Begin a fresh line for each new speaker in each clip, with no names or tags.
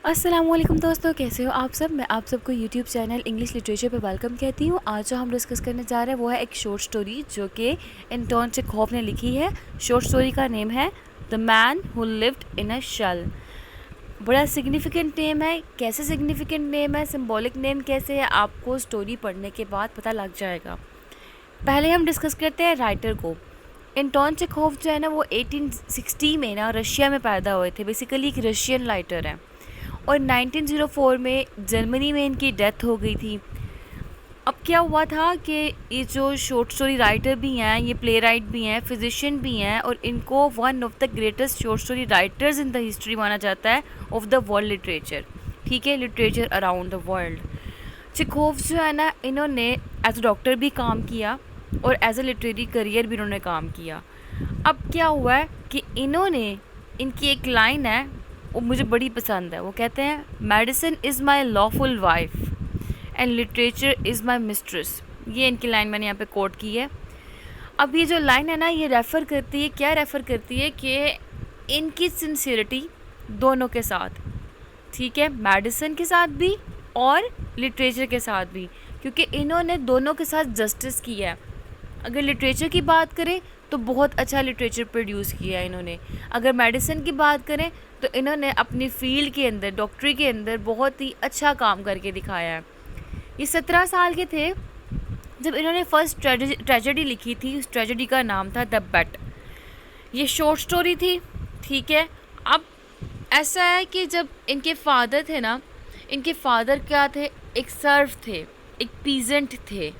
अस्सलामुअलैकुम दोस्तों, कैसे हो आप सब। मैं आप सबको यूट्यूब चैनल इंग्लिश लिटरेचर पे वेलकम कहती हूँ। आज जो हम डिस्कस करने जा रहे हैं वो है एक शॉर्ट स्टोरी जो कि एंटोन चेखोव ने लिखी है। शॉर्ट स्टोरी का नेम है the man who lived in a shell. बड़ा सिग्निफिकेंट नेम है। कैसे सिग्निफिकेंट नेम है, सिंबॉलिक नेम कैसे है, आपको स्टोरी पढ़ने के बाद पता लग जाएगा। पहले हम डिस्कस करते हैं राइटर को। एंटोन चेखोव जो है ना, वो 1860 में ना रशिया में पैदा हुए थे। बेसिकली एक रशियन राइटर हैं और 1904 में जर्मनी में इनकी डेथ हो गई थी। अब क्या हुआ था कि ये जो शॉर्ट स्टोरी राइटर भी हैं, ये प्ले राइट भी हैं, फिजिशियन भी हैं और इनको one of the greatest short story writers in the history माना जाता है ऑफ द वर्ल्ड लिटरेचर। ठीक है, literature around the world. Chekhov जो है ना, इन्होंने एज अ डॉक्टर भी काम किया और एज अ लिटरेरी करियर भी इन्होंने काम किया। अब क्या हुआ है कि इनकी एक लाइन है वो मुझे बड़ी पसंद है। वो कहते हैं, medicine is my lawful wife and literature is my mistress. ये इनकी लाइन मैंने यहाँ पे कोट की है। अब ये जो लाइन है ना, ये रेफ़र करती है, क्या रेफ़र करती है कि इनकी सिंसियरिटी दोनों के साथ, ठीक है, मेडिसिन के साथ भी और लिटरेचर के साथ भी, क्योंकि इन्होंने दोनों के साथ जस्टिस किया है। अगर लिटरेचर की बात करें तो बहुत अच्छा लिटरेचर प्रोड्यूस किया है इन्होंने। अगर मेडिसिन की बात करें तो इन्होंने अपनी फील्ड के अंदर, डॉक्टरी के अंदर बहुत ही अच्छा काम करके दिखाया है। ये 17 साल के थे जब इन्होंने फर्स्ट ट्रेजेडी लिखी थी। उस ट्रेजेडी का नाम था द बेट। ये शॉर्ट स्टोरी थी, ठीक है। अब ऐसा है कि जब इनके फादर थे ना, इनके फादर क्या थे, एक सर्व थे, एक पीजेंट थे।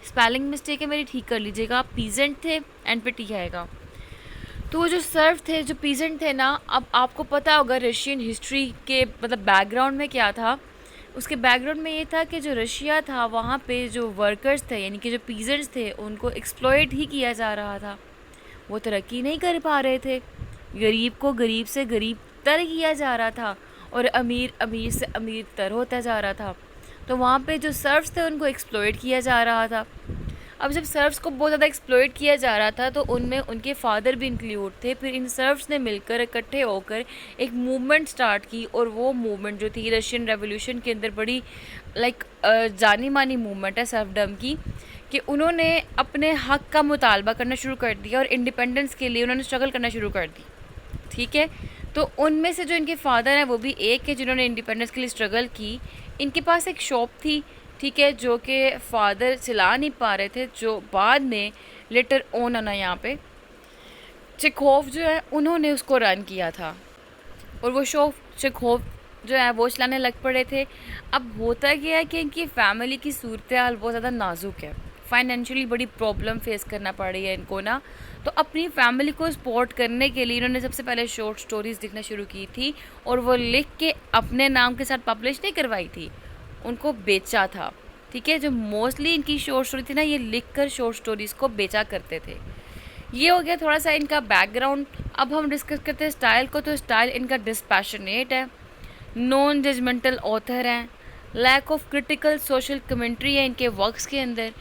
स्पेलिंग मिस्टेक है मेरी, ठीक कर लीजिएगा। पीजेंट थे, एंड पे टी आएगा। तो वो जो सर्व थे, जो पीजेंट थे ना, अब आपको पता होगा रशियन हिस्ट्री के मतलब बैकग्राउंड में क्या था। उसके बैकग्राउंड में ये था कि जो रशिया था वहाँ पे जो वर्कर्स थे, यानी कि जो पीजेंट्स थे, उनको एक्सप्लॉइट ही किया जा रहा था। वो तरक्की नहीं कर पा रहे थे। गरीब को गरीब से गरीब तर किया जा रहा था और अमीर अमीर से अमीर तर होता जा रहा था। तो वहाँ पे जो सर्व्स थे उनको एक्सप्लॉइट किया जा रहा था। अब जब सर्व्स को बहुत ज़्यादा एक्सप्लॉइट किया जा रहा था तो उनमें उनके फादर भी इंक्लूड थे। फिर इन सर्व्स ने मिलकर इकट्ठे होकर एक मूवमेंट स्टार्ट की और वो मूवमेंट जो थी रशियन रेवोल्यूशन के अंदर बड़ी जानी मानी मूवमेंट है सर्वडम की, कि उन्होंने अपने हक़ का मुतालबा करना शुरू कर दिया और इंडिपेंडेंस के लिए उन्होंने स्ट्रगल करना शुरू कर दी। ठीक है, तो उनमें से जो इनके फादर हैं वो भी एक है जिन्होंने इंडिपेंडेंस के लिए स्ट्रगल की। इनके पास एक शॉप थी, ठीक है, जो कि फादर चला नहीं पा रहे थे, जो बाद में लेटर ऑन आना यहाँ पे चेखोव जो है उन्होंने उसको रन किया था और वो शॉप चेखोव जो है वो चलाने लग पड़े थे। अब होता क्या है कि इनकी फैमिली की सूरत हाल बहुत ज़्यादा नाजुक है। फाइनेंशियली बड़ी प्रॉब्लम फेस करना पड़ रही है इनको ना। तो अपनी फैमिली को सपोर्ट करने के लिए इन्होंने सबसे पहले शॉर्ट स्टोरीज़ लिखना शुरू की थी और वो लिख के अपने नाम के साथ पब्लिश नहीं करवाई थी, उनको बेचा था। ठीक है, जो मोस्टली इनकी शॉर्ट स्टोरी थी ना, ये लिख कर शॉर्ट स्टोरीज़ को बेचा करते थे। ये हो गया थोड़ा सा इनका बैकग्राउंड। अब हम डिस्कस करते हैं स्टाइल को। तो स्टाइल इनका डिस्पैशनेट है, नॉन जजमेंटल ऑथर हैं, lack of critical social commentary है इनके वर्क्स के अंदर।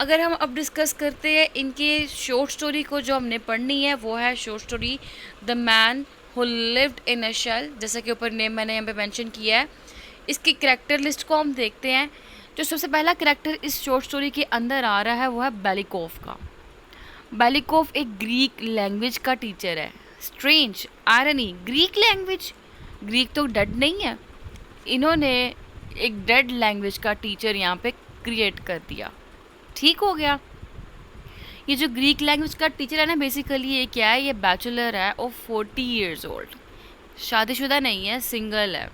अगर हम अब डिस्कस करते हैं इनके शॉर्ट स्टोरी को, जो हमने पढ़नी है वो है short story the man who lived in a shell, जैसा कि ऊपर नेम मैंने यहाँ पे मेंशन किया है। इसकी करैक्टर लिस्ट को हम देखते हैं। जो सबसे पहला करैक्टर इस शॉर्ट स्टोरी के अंदर आ रहा है वो है बेलिकोव का। बेलिकोव एक ग्रीक लैंग्वेज का टीचर है। Strange irony, Greek language, Greek तो डेड नहीं है, इन्होंने एक डेड लैंग्वेज का टीचर यहाँ पे क्रिएट कर दिया। ठीक हो गया। ये जो ग्रीक लैंग्वेज का टीचर है ना, बेसिकली ये क्या है, ये बैचलर है ऑफ 40 ईयर्स ओल्ड, शादीशुदा नहीं है, सिंगल है।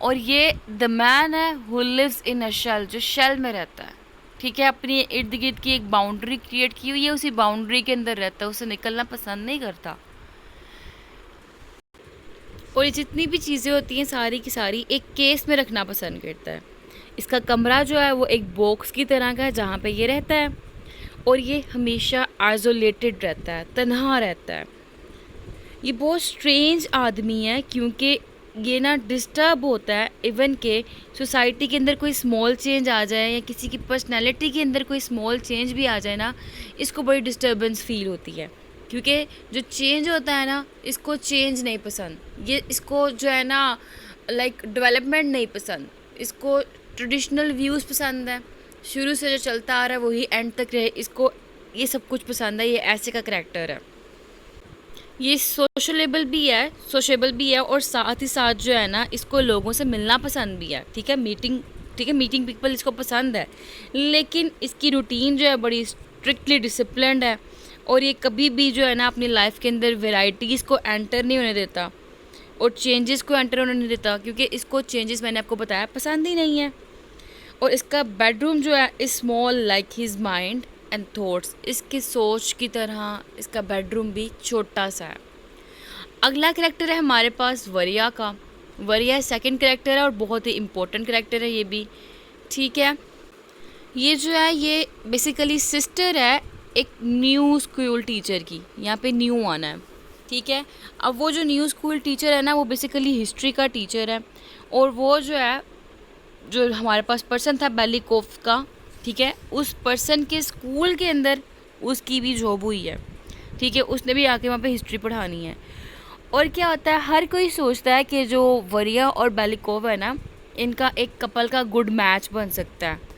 और ये द मैन है who lives in a shell, जो शेल में रहता है। ठीक है, अपनी इर्द गिर्द की एक बाउंड्री क्रिएट की हुई है, उसी बाउंड्री के अंदर रहता है, उसे निकलना पसंद नहीं करता। और ये जितनी भी चीज़ें होती हैं सारी की सारी एक केस में रखना पसंद करता है। इसका कमरा जो है वो एक बॉक्स की तरह का है जहाँ पे ये रहता है और ये हमेशा आइसोलेटेड रहता है, तन्हा रहता है। ये बहुत स्ट्रेंज आदमी है क्योंकि ये ना डिस्टर्ब होता है इवन के सोसाइटी के अंदर कोई स्मॉल चेंज आ जाए या किसी की पर्सनैलिटी के अंदर कोई स्मॉल चेंज भी आ जाए ना, इसको बड़ी डिस्टर्बेंस फील होती है। क्योंकि जो चेंज होता है ना, इसको चेंज नहीं पसंद। ये इसको जो है ना लाइक डेवलपमेंट नहीं पसंद, इसको ट्रेडिशनल व्यूज़ पसंद है, शुरू से जो चलता आ रहा है वही एंड तक रहे, इसको ये सब कुछ पसंद है। ये ऐसे का करैक्टर है। ये सोशेबल भी है और साथ ही साथ जो है ना, इसको लोगों से मिलना पसंद भी है। ठीक है, मीटिंग पीपल इसको पसंद है, लेकिन इसकी रूटीन जो है बड़ी स्ट्रिक्टली डिसिप्लिन्ड है और ये कभी भी जो है ना अपनी लाइफ के अंदर वेराइटीज़ को एंटर नहीं होने देता और चेंजेस को एंटर होने नहीं देता, क्योंकि इसको चेंजेस मैंने आपको बताया पसंद ही नहीं है। और इसका बेडरूम जो है is small like his mind and thoughts, इसकी सोच की तरह इसका बेडरूम भी छोटा सा है। अगला करेक्टर है हमारे पास वरिया का। वरिया सेकंड करेक्टर है और बहुत ही इम्पोर्टेंट करेक्टर है ये भी। ठीक है, ये जो है ये बेसिकली सिस्टर है एक न्यू स्कूल टीचर की, यहाँ पे न्यू आना है। ठीक है, अब वो जो न्यू स्कूल टीचर है ना, वो बेसिकली हिस्ट्री का टीचर है और वो जो है, जो हमारे पास पर्सन था बेलिकोव का, ठीक है, उस पर्सन के स्कूल के अंदर उसकी भी जॉब हुई है। ठीक है, उसने भी आके वहाँ पे हिस्ट्री पढ़ानी है। और क्या होता है, हर कोई सोचता है कि जो वरिया और बेलिकोव है ना, इनका एक कपल का गुड मैच बन सकता है।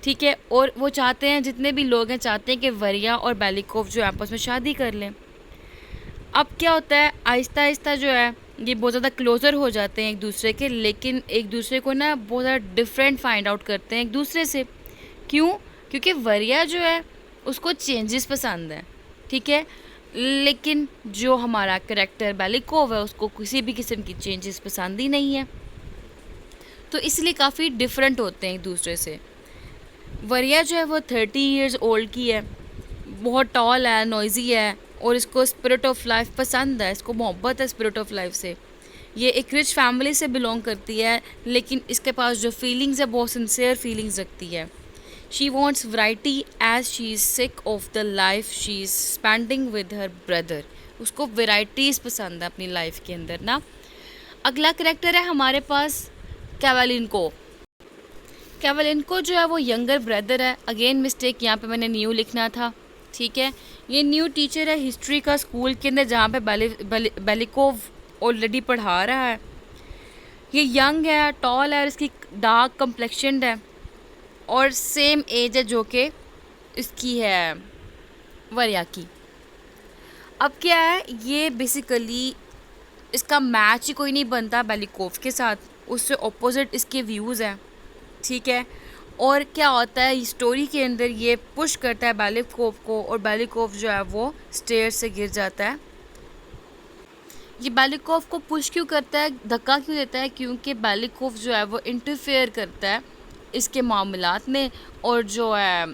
ठीक है, और वो चाहते हैं, जितने भी लोग हैं चाहते हैं कि वरिया और बेलिकोव जो आपस में शादी कर लें। अब क्या होता है, आहिस्ता आहिस्ता जो है ये बहुत ज़्यादा क्लोज़र हो जाते हैं एक दूसरे के, लेकिन एक दूसरे को ना बहुत ज़्यादा डिफरेंट फाइंड आउट करते हैं एक दूसरे से। क्यों? क्योंकि वरिया जो है उसको चेंजेस पसंद है। ठीक है, लेकिन जो हमारा करेक्टर बेलिकोव है उसको किसी भी किस्म की चेंजेस पसंद ही नहीं है, तो इसलिए काफ़ी डिफरेंट होते हैं एक दूसरे से। वरिया जो है वो 30 ईयर्स ओल्ड की है, बहुत टॉल है, नॉइजी है और इसको स्पिरिट ऑफ लाइफ पसंद है, इसको मोहब्बत है स्पिरिट ऑफ लाइफ से। ये एक रिच फैमिली से बिलोंग करती है, लेकिन इसके पास जो फीलिंग्स है बहुत सिंसियर फीलिंग्स रखती है। She wants variety as she is sick of the life she is spending with her brother. उसको वेराइटीज़ पसंद है अपनी लाइफ के अंदर ना। अगला करेक्टर है हमारे पास कैवलिनको। कैवलिनको जो है वो यंगर ब्रदर है। अगेन मिस्टेक, यहाँ पे मैंने न्यू लिखना था। ठीक है, ये न्यू टीचर है हिस्ट्री का स्कूल के अंदर, जहाँ पे बेलिकोव ऑलरेडी पढ़ा रहा है। ये यंग है, टॉल है और इसकी डार्क कम्प्लेक्शनड है और सेम एज है जो कि इसकी है वरिया की। अब क्या है, ये बेसिकली इसका मैच ही कोई नहीं बनता बेलिकोव के साथ, उससे ऑपोजिट इसके व्यूज़ हैं। ठीक है, और क्या होता है स्टोरी के अंदर, ये पुश करता है बेलिकोव को और बेलिकोव जो है वो स्टेयर से गिर जाता है। ये बेलिकोव को पुश क्यों करता है, धक्का क्यों देता है? क्योंकि बेलिकोव जो है वो इंटरफेयर करता है इसके मामलात में, और जो है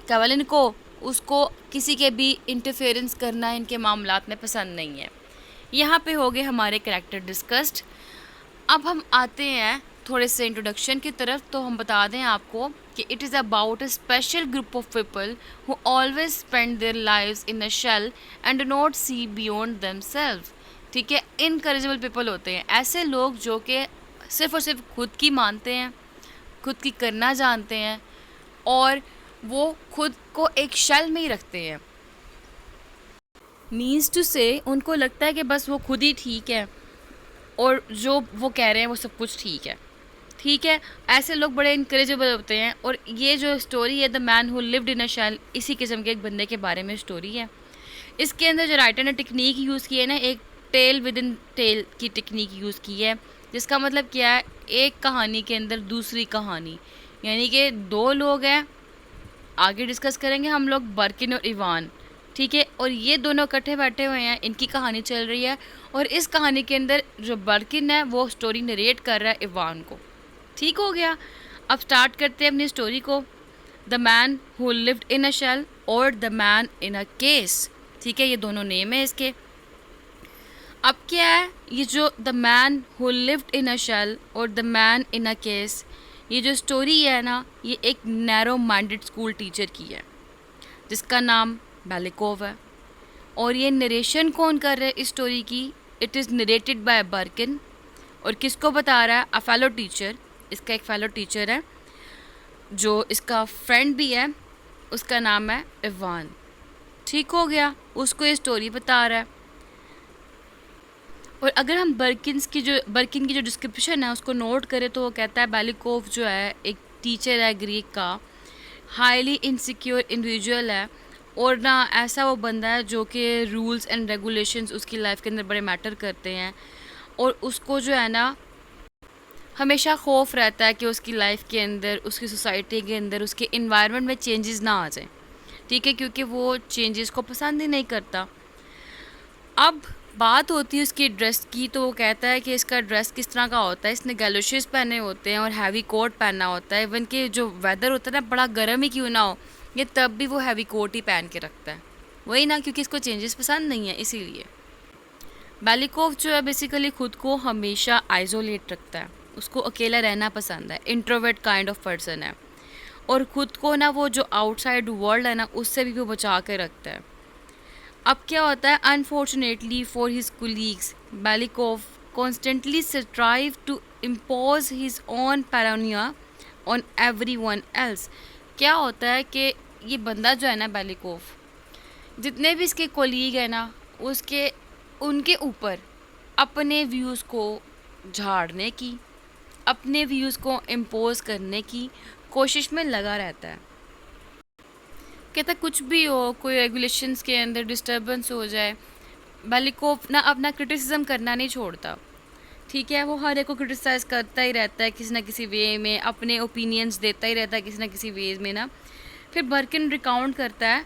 कैवलिनको उसको किसी के भी इंटरफेरेंस करना इनके मामलात में पसंद नहीं है। यहाँ पे हो गए हमारे कैरेक्टर डिस्कस्ड। अब हम आते हैं थोड़े से इंट्रोडक्शन की तरफ। तो हम बता दें आपको कि it is about a special group of people who always spend their lives in a shell and do not see beyond themselves. ठीक है, इनकरेजेबल पीपल होते हैं ऐसे लोग जो कि सिर्फ और सिर्फ खुद की मानते हैं, खुद की करना जानते हैं और वो खुद को एक शेल में ही रखते हैं। मीन्स टू से उनको लगता है कि बस वो खुद ही ठीक है और जो वो कह रहे हैं वो सब कुछ ठीक है। ठीक है, ऐसे लोग बड़े इनकरेजेबल होते हैं। और ये जो स्टोरी है the man who lived in a shell, इसी किस्म के एक बंदे के बारे में स्टोरी है। इसके अंदर जो राइटर ने टेक्निक यूज़ की है ना, एक टेल विद इन टेल की टेक्निक यूज़ की है, जिसका मतलब क्या है, एक कहानी के अंदर दूसरी कहानी, यानी कि दो लोग हैं, आगे डिस्कस करेंगे हम लोग, बर्किन और इवान। ठीक है, और ये दोनों इकट्ठे बैठे हुए हैं, इनकी कहानी चल रही है और इस कहानी के अंदर जो बर्किन है वो स्टोरी नरेट कर रहा है इवान को। ठीक हो गया, अब स्टार्ट करते हैं अपनी स्टोरी को। The man who lived in a shell और the man in a case. ठीक है, ये दोनों नेम है इसके। अब क्या है, ये जो the man who lived in a shell और the man in a case, ये जो स्टोरी है ना, ये एक नैरो माइंडेड स्कूल टीचर की है जिसका नाम बेलिकोव है। और ये नरेशन कौन कर रहा है इस स्टोरी की? It is narrated by Burkin. और किसको बता रहा है? A fellow teacher. इसका एक फेलो टीचर है जो इसका फ्रेंड भी है, उसका नाम है इवान। ठीक हो गया, उसको ये स्टोरी बता रहा है। और अगर हम बर्किन की जो डिस्क्रिप्शन है उसको नोट करें तो वो कहता है बेलिकोव जो है एक टीचर है ग्रीक का, हाईली इनसिक्योर इंडिविजुअल है, और ना ऐसा वो बंदा है जो कि रूल्स एंड रेगुलेशंस उसकी लाइफ के अंदर बड़े मैटर करते हैं, और उसको जो है ना हमेशा खौफ रहता है कि उसकी लाइफ के अंदर, उसकी सोसाइटी के अंदर, उसके इन्वायरमेंट में चेंजेस ना आ जाए, ठीक है, क्योंकि वो चेंजेस को पसंद ही नहीं करता। अब बात होती है उसकी ड्रेस की, तो वो कहता है कि इसका ड्रेस किस तरह का होता है, इसने गैलोशेस पहने होते हैं और हैवी कोट पहनना होता है, इवन कि जो वेदर होता है ना बड़ा गर्म ही क्यों ना हो, ये तब भी वो हैवी कोट ही पहन के रखता है, वही ना, क्योंकि इसको चेंजेस पसंद नहीं है। इसीलिए बेलिकोव जो है बेसिकली खुद को हमेशा आइसोलेट रखता है, उसको अकेला रहना पसंद है, इंट्रोवर्ट काइंड ऑफ पर्सन है, और ख़ुद को ना वो जो आउटसाइड वर्ल्ड है ना उससे भी वो बचा के रखता है। अब क्या होता है, unfortunately for his colleagues Belikov constantly strive to impose his own paranoia on everyone else. क्या होता है कि ये बंदा जो है ना बेलिकोव, जितने भी इसके कोलीग हैं ना उसके उनके ऊपर अपने व्यूज़ को झाड़ने की, अपने व्यूज़ को इम्पोज करने की कोशिश में लगा रहता है। कहता कुछ भी हो, कोई रेगुलेशंस के अंदर डिस्टर्बेंस हो जाए, बेलिकोव ना अपना क्रिटिसिज्म करना नहीं छोड़ता, ठीक है, वो हर एक को क्रिटिसाइज़ करता ही रहता है किसी ना किसी वे में, अपने ओपिनियंस देता ही रहता है किसी ना किसी वे में ना। फिर बर्किन रिकाउंट करता है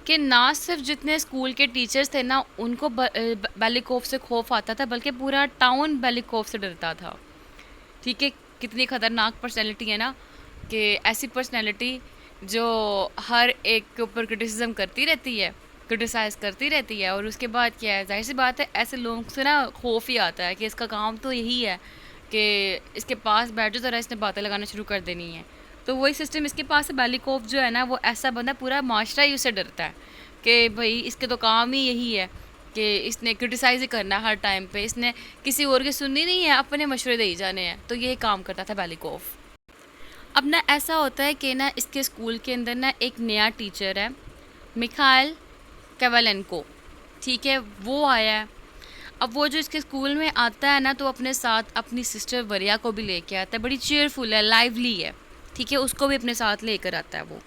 कि ना सिर्फ जितने स्कूल के टीचर्स थे ना उनको बेलिकोव से खौफ आता था, बल्कि पूरा टाउन बेलिकोव से डरता था, ठीक है। कितनी ख़तरनाक पर्सनैलिटी है ना, कि ऐसी पर्सनैलिटी जो हर एक के ऊपर क्रिटिसिज्म करती रहती है, क्रिटिसाइज़ करती रहती है, और उसके बाद क्या है, जाहिर सी बात है ऐसे लोगों से ना खौफ ही आता है कि इसका काम तो यही है कि इसके पास बैठ जाओ ज़रा, इसने बातें लगाना शुरू कर देनी है। तो वही सिस्टम इसके पास है। बेलिकोव जो है ना वो ऐसा बंदा, पूरा माशरा ही उससे डरता है कि भाई इसके तो काम ही यही है कि इसने क्रिटिसाइज़ ही करना है हर टाइम पे, इसने किसी और की सुननी नहीं है, अपने मशवरे दे ही जाने हैं। तो यही काम करता था बेलिकोव। अब ना ऐसा होता है कि ना इसके स्कूल के अंदर ना एक नया टीचर है, मिखाइल कोवालेंको, ठीक है, वो आया है। अब वो जो इसके स्कूल में आता है ना तो अपने साथ अपनी सिस्टर वरिया को भी लेके आता है, बड़ी चीयरफुल है, लाइवली है, ठीक है, उसको भी अपने साथ लेकर आता है।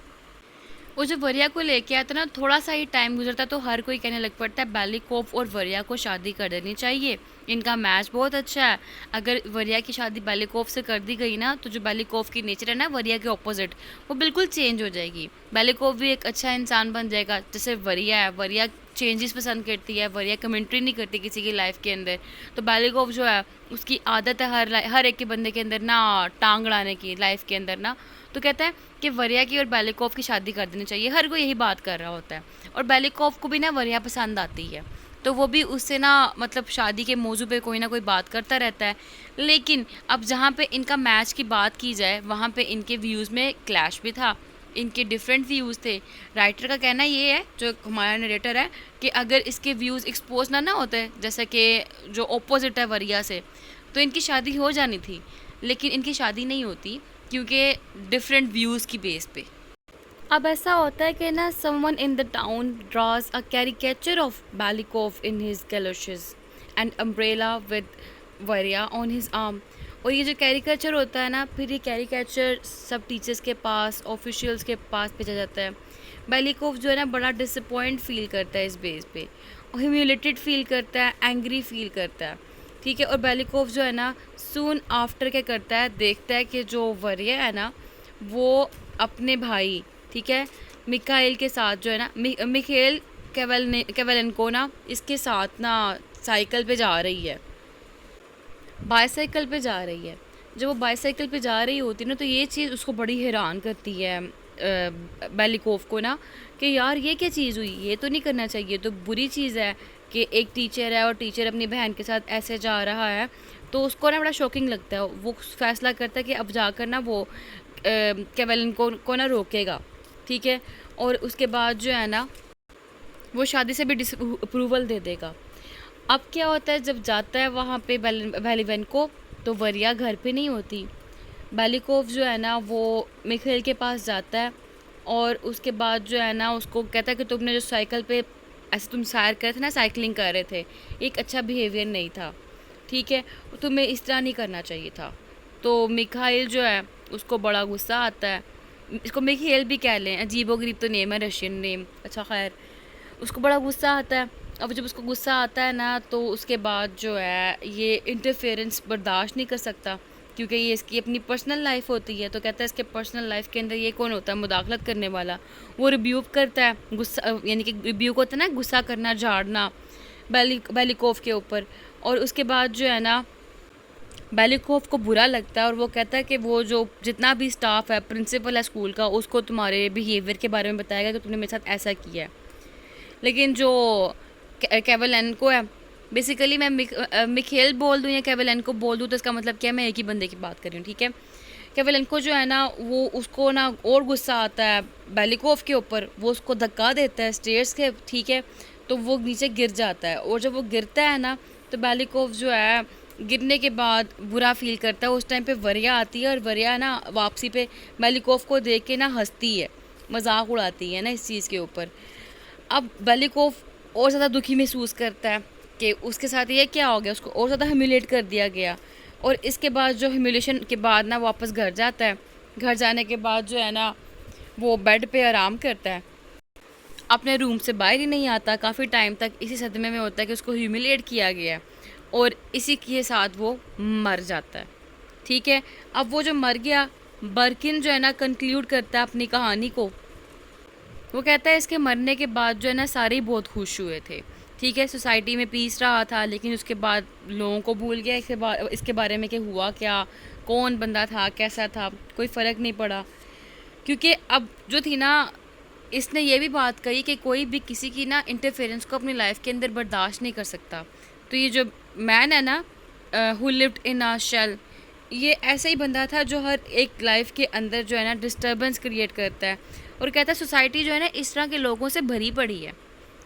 वो जो वरिया को लेके आता है ना, थोड़ा सा ही टाइम गुजरता तो हर कोई कहने लग पड़ता है बेलिकोव और वरिया को शादी कर देनी चाहिए, इनका मैच बहुत अच्छा है। अगर वरिया की शादी बेलिकोव से कर दी गई ना तो जो बेलिकोव की नेचर है ना वरिया के ऑपोजिट, वो बिल्कुल चेंज हो जाएगी। बेलिकोव भी एक अच्छा इंसान बन जाएगा, जैसे वरिया है, वरिया चेंजेस पसंद करती है, वरिया कमेंट्री नहीं करती किसी की लाइफ के अंदर। तो बेलिकोव जो है उसकी आदत है हर एक के बंदे के अंदर ना टांग अड़ाने की लाइफ के अंदर ना। तो कहता है कि वरिया की और बेलिकोव की शादी कर देनी चाहिए, हर कोई यही बात कर रहा होता है। और बेलिकोव को भी ना वरिया पसंद आती है, तो वो भी उससे ना मतलब शादी के मौजू पे कोई ना कोई बात करता रहता है। लेकिन अब जहाँ पे इनका मैच की बात की जाए वहाँ पे इनके व्यूज़ में क्लैश भी था, इनके डिफरेंट व्यूज़ थे। राइटर का कहना ये है, जो हमारा नरेटर है, कि अगर इसके व्यूज़ एक्सपोज ना होते, जैसे कि जो ऑपोजिट है वरिया से, तो इनकी शादी हो जानी थी। लेकिन इनकी शादी नहीं होती क्योंकि डिफरेंट व्यूज़ की बेस पे। अब ऐसा होता है कि ना someone in the town draws a caricature of Belikov in his galoshes and umbrella with Varya on his arm. और ये जो कैरिकेचर होता है ना, फिर ये कैरिकेचर सब टीचर्स के पास, ऑफिशियल्स के पास भेजा जाता है। बेलिकोव जो है ना बड़ा डिसअपॉइंट फील करता है इस बेस पे, ह्यूमिलेटेड फील करता है, एंग्री फील करता है, ठीक है। और बेलिकोव जो है ना सून आफ्टर क्या करता है, देखता है कि जो वरिया है ना वो अपने भाई, ठीक है, मिखाइल के साथ जो है ना, मिखाइल कोवालेंको ना इसके साथ ना साइकिल पे जा रही है, बाईसाइकिल पे जा रही है। जब वो बाईसाइकिल पे जा रही होती है ना तो ये चीज़ उसको बड़ी हैरान करती है बेलिकोव को ना, कि यार ये क्या चीज़ हुई, ये तो नहीं करना चाहिए, तो बुरी चीज़ है कि एक टीचर है और टीचर अपनी बहन के साथ ऐसे जा रहा है। तो उसको ना बड़ा शॉकिंग लगता है, वो फैसला करता है कि अब जाकर ना वो कोवालेंको को ना रोकेगा, ठीक है, और उसके बाद जो है ना वो शादी से भी डिसअप्रूवल दे देगा। अब क्या होता है, जब जाता है वहाँ पे बेलिवेंको, तो वरिया घर पे नहीं होती। बेलिकोव जो है ना वो मिखाइल के पास जाता है और उसके बाद जो है ना उसको कहता है कि तुमने जो साइकिल पे ऐसे तुम सैर कर थे ना, साइकिलिंग कर रहे थे, एक अच्छा बिहेवियर नहीं था, ठीक है, तुम्हें इस तरह नहीं करना चाहिए था। तो मिखाइल जो है उसको बड़ा गुस्सा आता है, इसको मिखाइल भी कह लें, अजीबोगरीब तो नेम है, रशियन नेम, अच्छा खैर, उसको बड़ा गुस्सा आता है। अब जब उसको गुस्सा आता है ना, तो उसके बाद जो है ये इंटरफेरेंस बर्दाश्त नहीं कर सकता, क्योंकि ये इसकी अपनी पर्सनल लाइफ होती है। तो कहता है इसके पर्सनल लाइफ के अंदर ये कौन होता है मुदाखलत करने वाला। वो रिब्यूक करता है, गुस्सा यानी कि रिब्यूक होता है ना, गुस्सा करना, झाड़ना बेलिकोव के ऊपर। और उसके बाद जो है ना बेलिकोव को बुरा लगता है और वो कहता है कि वो जो जितना भी स्टाफ है, प्रिंसिपल है स्कूल का, उसको तुम्हारे बिहेवियर के बारे में बताएगा कि तुमने मेरे साथ ऐसा किया है। लेकिन जो केवलेंको है, बेसिकली मैं मिखेल बोल दूँ या केवलेंको बोल दूँ तो इसका मतलब क्या है, मैं एक ही बंदे की बात कर रही हूँ, ठीक है। केवलेंको जो है ना, वो उसको ना और गुस्सा आता है बेलिकोव के ऊपर, वो उसको धक्का देता है स्टेयर्स के, ठीक है, तो वो नीचे गिर जाता है। और जब वो गिरता है ना, तो बेलिकोव जो है गिरने के बाद बुरा फील करता है। उस टाइम पे वरिया आती है और वरिया ना वापसी पे बेलिकोव को देख के ना हंसती है, मजाक उड़ाती है ना इस चीज़ के ऊपर। अब बेलिकोव और ज़्यादा दुखी महसूस करता है कि उसके साथ ये क्या हो गया, उसको और ज़्यादा ह्यूमिलेट कर दिया गया। और इसके बाद जो ह्यूमिलेशन के बाद ना वापस घर जाता है। घर जाने के बाद जो है ना वो बेड पे आराम करता है, अपने रूम से बाहर ही नहीं आता, काफ़ी टाइम तक इसी सदमे में होता है कि उसको ह्यूमिलेट किया गया है, और इसी के साथ वो मर जाता है, ठीक है। अब वो जो मर गया, बर्किन जो है ना कंक्लूड करता है अपनी कहानी को। वो कहता है इसके मरने के बाद जो है ना सारे ही बहुत खुश हुए थे, ठीक है, सोसाइटी में पीस रहा था, लेकिन उसके बाद लोगों को भूल गया इसके बारे में कि हुआ क्या, कौन बंदा था, कैसा था, कोई फ़र्क नहीं पड़ा। क्योंकि अब जो थी ना, इसने ये भी बात कही कि कोई भी किसी की ना इंटरफेरेंस को अपनी लाइफ के अंदर बर्दाश्त नहीं कर सकता। तो ये जो मैन है ना, who lived in a shell, ये ऐसा ही बंदा था जो हर एक लाइफ के अंदर जो है ना डिस्टर्बेंस क्रिएट करता है। और कहता है सोसाइटी जो है ना इस तरह के लोगों से भरी पड़ी है,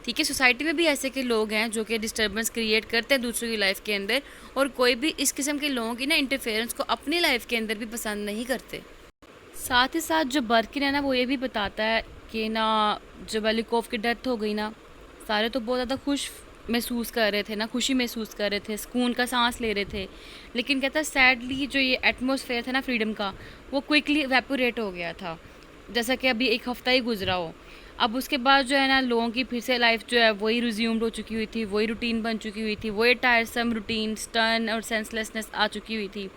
ठीक है, सोसाइटी में भी ऐसे के लोग हैं जो कि डिस्टर्बेंस क्रिएट करते हैं दूसरों की लाइफ के अंदर, और कोई भी इस किस्म के लोगों की ना इंटरफेरेंस को अपनी लाइफ के अंदर भी पसंद नहीं करते। साथ ही साथ जो बर्किन है ना, वो ये भी बताता है कि ना जब बेलिकोव की डेथ हो गई ना, सारे तो बहुत ज़्यादा खुश महसूस कर रहे थे ना, खुशी महसूस कर रहे थे, सुकून का सांस ले रहे थे। लेकिन कहता है सैडली जो ये एटमॉस्फेयर था ना फ्रीडम का, वो क्विकली इवेपोरेट हो गया था, जैसा कि अभी एक हफ़्ता ही गुजरा हो। अब उसके बाद जो है ना लोगों की फिर से लाइफ जो है वही रिज्यूम्ड हो चुकी हुई थी, वही रूटीन बन चुकी हुई थी, वही टायरसम रूटीन, स्टर्न और सेंसलेसनेस आ चुकी हुई थी।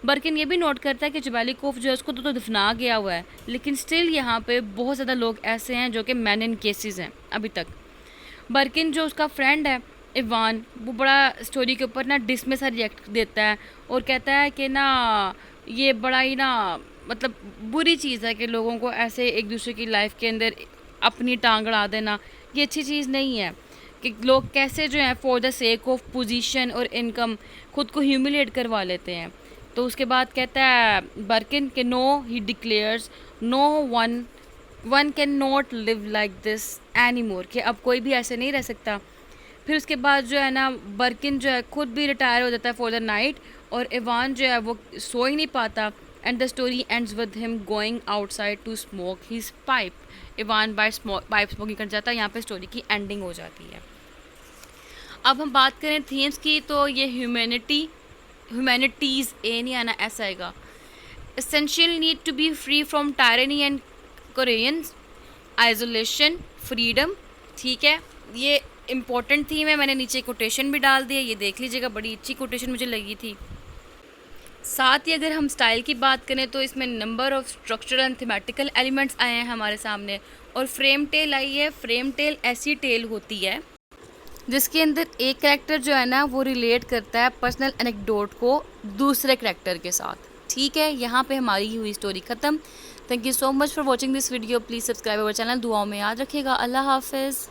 बर्किन ये भी नोट करता है कि जबालिकोफ जो है उसको तो दफना गया हुआ है, लेकिन स्टिल यहाँ पे बहुत ज़्यादा लोग ऐसे हैं जो कि मैन इन केसेस हैं अभी तक। बर्किन जो उसका फ्रेंड है इवान, वो बड़ा स्टोरी के ऊपर ना डिसमिस सा रिएक्ट देता है और कहता है कि ना ये बड़ा ही ना मतलब बुरी चीज़ है कि लोगों को ऐसे एक दूसरे की लाइफ के अंदर अपनी टांग अड़ा देना, ये अच्छी चीज़ नहीं है कि लोग कैसे जो है for the sake of position और इनकम खुद को ह्यूमिलेट करवा लेते हैं। तो उसके बाद कहता है बर्किन के no he declares no one can not live like this any more, कि अब कोई भी ऐसे नहीं रह सकता। फिर उसके बाद जो है ना बर्किन जो है खुद भी रिटायर हो जाता है फॉर द नाइट, और इवान जो है वो सो ही नहीं पाता, and the story ends with him going outside to smoke his pipe. Ivan pipe smoking कर जाता है, यहाँ पे स्टोरी की एंडिंग हो जाती है। अब हम बात करें थीम्स की, तो ये ह्यूमैनिटीज़ ए नहीं आना, ऐसा आएगा। Essential need to be free from tyranny and coercions, isolation, freedom, ठीक है, ये इम्पोर्टेंट थीम है। मैंने नीचे कोटेशन भी डाल दिया, ये देख लीजिएगा, बड़ी अच्छी कोटेशन मुझे लगी थी। साथ ही अगर हम स्टाइल की बात करें तो इसमें number of structural and thematical elements आए हैं हमारे सामने, और फ्रेम टेल आई है। फ्रेम टेल ऐसी टेल होती है जिसके अंदर एक करैक्टर जो है ना वो रिलेट करता है पर्सनल एनेक्डोट को दूसरे करैक्टर के साथ, ठीक है। यहाँ पे हमारी हुई स्टोरी ख़त्म। Thank you so much for watching this video. Please subscribe our channel. दुआओं में याद रखिएगा। अल्लाह हाफिज़।